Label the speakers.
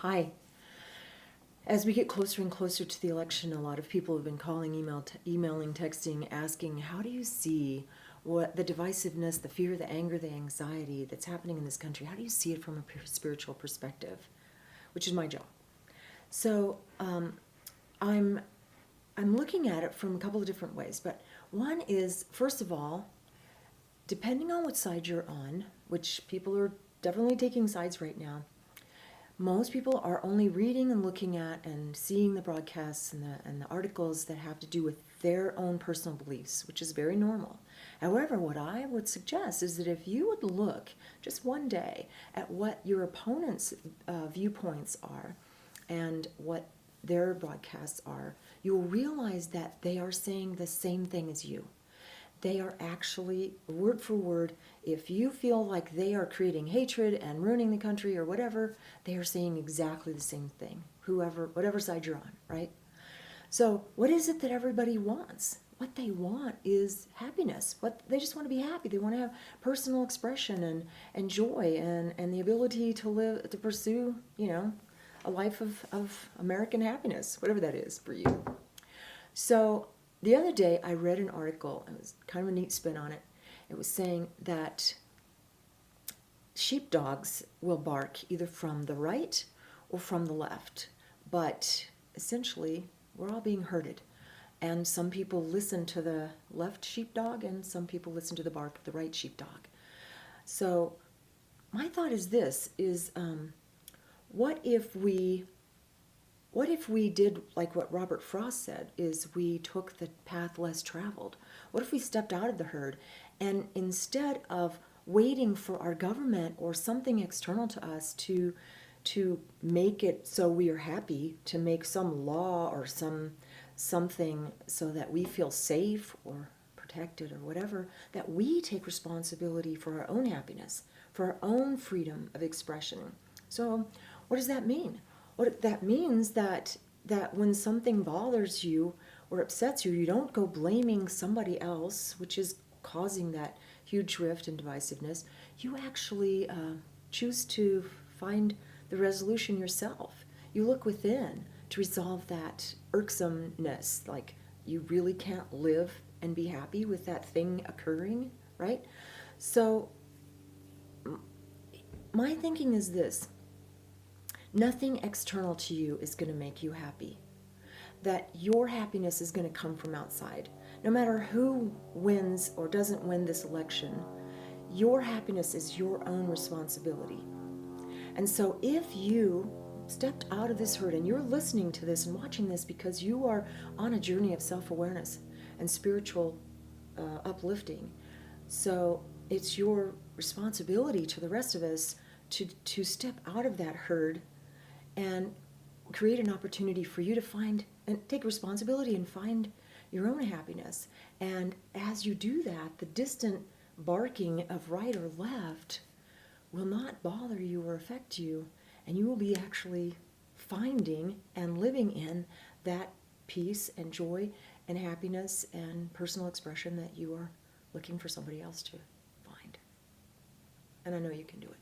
Speaker 1: Hi. As we get closer and closer to the election, a lot of people have been calling, emailing, texting, asking, how do you see what the divisiveness, the fear, the anger, the anxiety that's happening in this country? How do you see it from a spiritual perspective? Which is my job. So I'm looking at it from a couple of different ways. But one is, first of all, depending on what side you're on, which people are definitely taking sides right now, most people are only reading and looking at and seeing the broadcasts and the articles that have to do with their own personal beliefs, which is very normal. However, what I would suggest is that if you would look just one day at what your opponent's viewpoints are and what their broadcasts are, you'll realize that they are saying the same thing as you. They are actually, word for word, if you feel like they are creating hatred and ruining the country or whatever, they are saying exactly the same thing, whatever side you're on, right? So what is it that everybody wants? What they want is happiness. They just want to be happy. They want to have personal expression and joy and the ability to pursue, a life of American happiness, whatever that is for you. So the other day I read an article, it was kind of a neat spin on it. It was saying that sheepdogs will bark either from the right or from the left, but essentially we're all being herded. And some people listen to the left sheepdog and some people listen to the bark of the right sheepdog. So my thought is this, what if we did like what Robert Frost said, is we took the path less traveled? What if we stepped out of the herd and instead of waiting for our government or something external to us to make it so we are happy, to make some law or something so that we feel safe or protected or whatever, that we take responsibility for our own happiness, for our own freedom of expression. So what does that mean? What that means that when something bothers you or upsets you, you don't go blaming somebody else, which is causing that huge rift and divisiveness. You actually choose to find the resolution yourself. You look within to resolve that irksomeness, like you really can't live and be happy with that thing occurring, right? So my thinking is this: nothing external to you is going to make you happy. That your happiness is going to come from outside. No matter who wins or doesn't win this election, your happiness is your own responsibility. And so if you stepped out of this herd and you're listening to this and watching this because you are on a journey of self-awareness and spiritual uplifting, so it's your responsibility to the rest of us to step out of that herd and create an opportunity for you to find and take responsibility and find your own happiness. And as you do that, the distant barking of right or left will not bother you or affect you, and you will be actually finding and living in that peace and joy and happiness and personal expression that you are looking for somebody else to find. And I know you can do it.